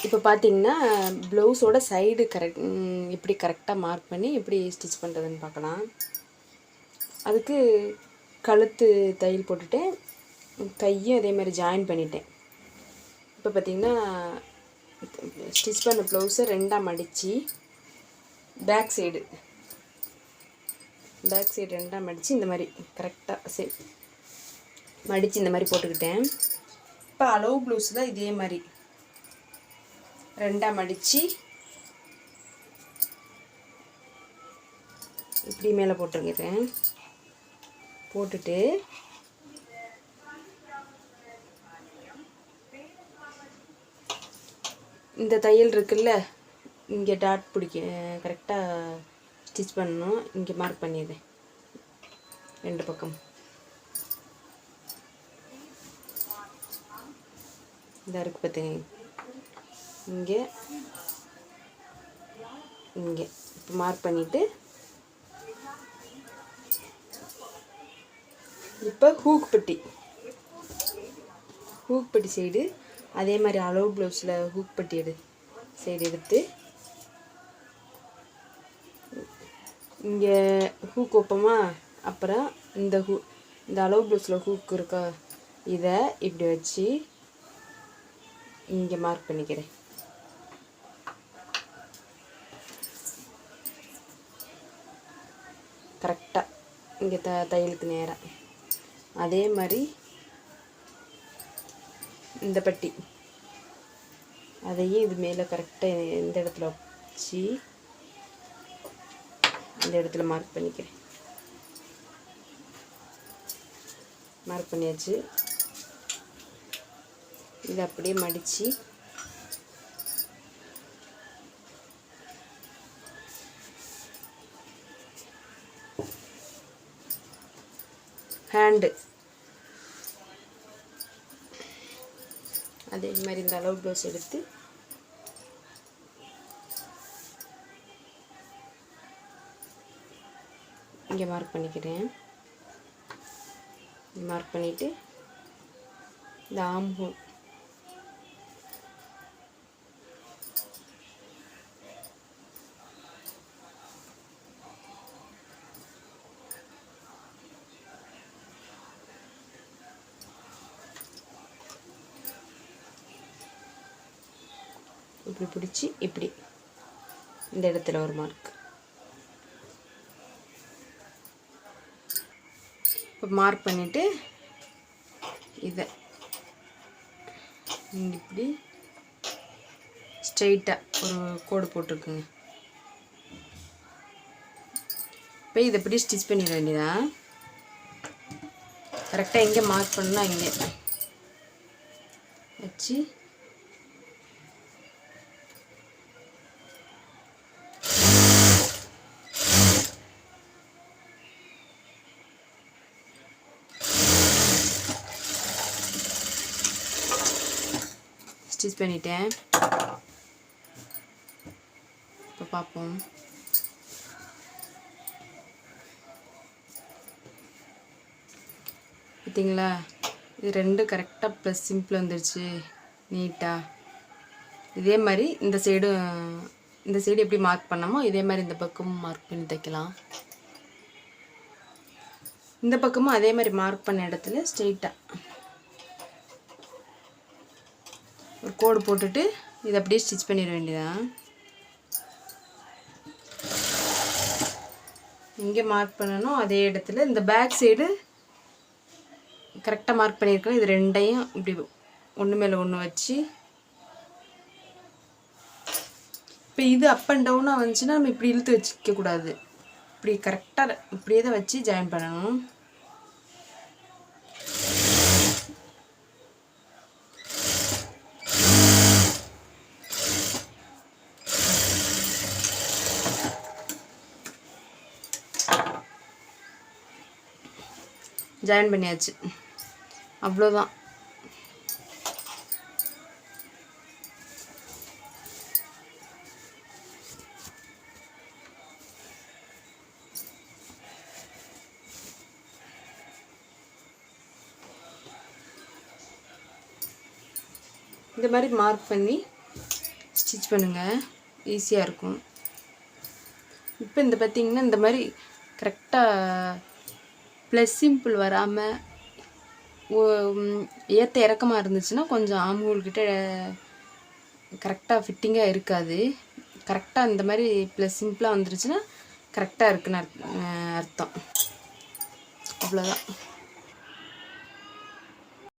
இப்போ பார்த்தீங்கன்னா ப்ளவுஸோட சைடு எப்படி கரெக்டாக மார்க் பண்ணி எப்படி ஸ்டிச் பண்ணுறதுன்னு பார்க்கலாம். அதுக்கு கழுத்து தையல் போட்டுட்டேன், கையும் அதே மாதிரி ஜாயின் பண்ணிட்டேன். இப்போ பார்த்திங்கன்னா ஸ்டிச் பண்ண ப்ளவுஸை ரெண்டாக மடித்து பேக் சைடு ரெண்டாக மடித்து இந்த மாதிரி கரெக்டாக மடித்து இந்த மாதிரி போட்டுக்கிட்டேன். இப்போ அளவு ப்ளவுஸ் தான் இதே மாதிரி ரெண்டாக மடித்து இப்படி மேலே போட்டுருக்கிறேன். போட்டுட்டு இந்த தையல் இருக்குல்ல, இங்கே டாட் பிடிக்க கரெக்டாக ஸ்டிச் பண்ணணும். இங்கே மார்க் பண்ணிடுறேன் ரெண்டு பக்கம். இதாக இருக்குது பார்த்துங்க, இங்கே இங்கே இப்போ மார்க் பண்ணிவிட்டு இப்போ ஹூக் பட்டி சைடு அதே மாதிரி அளவு ப்ளவுஸில் ஹூக் பட்டி சைடு எடுத்து இங்கே ஹூக் வைப்போமா. அப்புறம் இந்த அளவு ப்ளவுஸில் ஹூக் இருக்கா, இதை இப்படி வச்சு இங்கே மார்க் பண்ணிக்கிறேன். கரெக்டாக இங்கே தையலுக்கு நேராக. அதே மாதிரி இந்த பட்டி அதையும் இது மேலே கரெக்டாக இந்த இடத்துல வச்சு இந்த இடத்துல மார்க் பண்ணிக்கிறேன். மார்க் பண்ணியாச்சு. இதை அப்படியே மடித்து ஹேண்டு அதே மாதிரி இந்த அளவு ப்ளவுஸ் எடுத்து இங்கே மார்க் பண்ணிக்கிறேன். மார்க் பண்ணிவிட்டு இந்த ஆம்பூல் இப்படி பிடிச்சி இப்படி இந்த இடத்துல ஒரு மார்க். இப்போ மார்க் பண்ணிவிட்டு இதை இப்படி ஸ்ட்ரெயிட்டாக ஒரு கோடு போட்டிருக்குங்க. இப்போ இதை இப்படி ஸ்டிச் பண்ணிட வேண்டியதான். கரெக்டாக எங்கே மார்க் பண்ணால் இங்கே வச்சு ஸ்டிச் பண்ணிட்டேன். இப்போ பார்ப்போம். பார்த்தீங்களா, இது ரெண்டு கரெக்டாக ப்ளஸ் சிம்பிள் வந்துடுச்சு நீட்டாக. இதே மாதிரி இந்த சைடு எப்படி மார்க் பண்ணாமோ இதே மாதிரி இந்த பக்கமும் மார்க் பண்ணி தைக்கலாம். இந்த பக்கமும் அதே மாதிரி மார்க் பண்ண இடத்துல ஸ்ட்ரெயிட்டாக ஒரு கோடு போட்டுட்டு இதை அப்படியே ஸ்டிச் பண்ணிட வேண்டியதான். எங்கே மார்க் பண்ணணும் அதே இடத்துல இந்த பேக் சைடு கரெக்டாக மார்க் பண்ணியிருக்கேன். இது ரெண்டையும் இப்படி ஒன்று மேலே ஒன்று வச்சு இப்போ இது அப் அண்ட் டவுனாக வந்துச்சுன்னா நம்ம இப்படி இழுத்து வச்சுக்கக்கூடாது. இப்படி கரெக்டாக இப்படியே தான் வச்சு ஜாயின் பண்ணணும். ஜாயின் பண்ணியாச்சு, அவ்வளோதான். இந்த மாதிரி மார்க் பண்ணி ஸ்டிச் பண்ணுங்கள், ஈஸியாக இருக்கும். இப்போ இந்த பார்த்திங்கன்னா இந்த மாதிரி கரெக்டாக ப்ளஸ் சிம்பிள் வராமல் ஏற்ற இறக்கமாக இருந்துச்சுன்னா கொஞ்சம் ஆம்ஹோல்கிட்ட கரெக்டாக ஃபிட்டிங்காக இருக்காது. கரெக்டாக இந்த மாதிரி ப்ளஸ் சிம்பிளாக வந்துருச்சுன்னா கரெக்டாக இருக்குன்னு அர்த்தம். அவ்வளோதான்.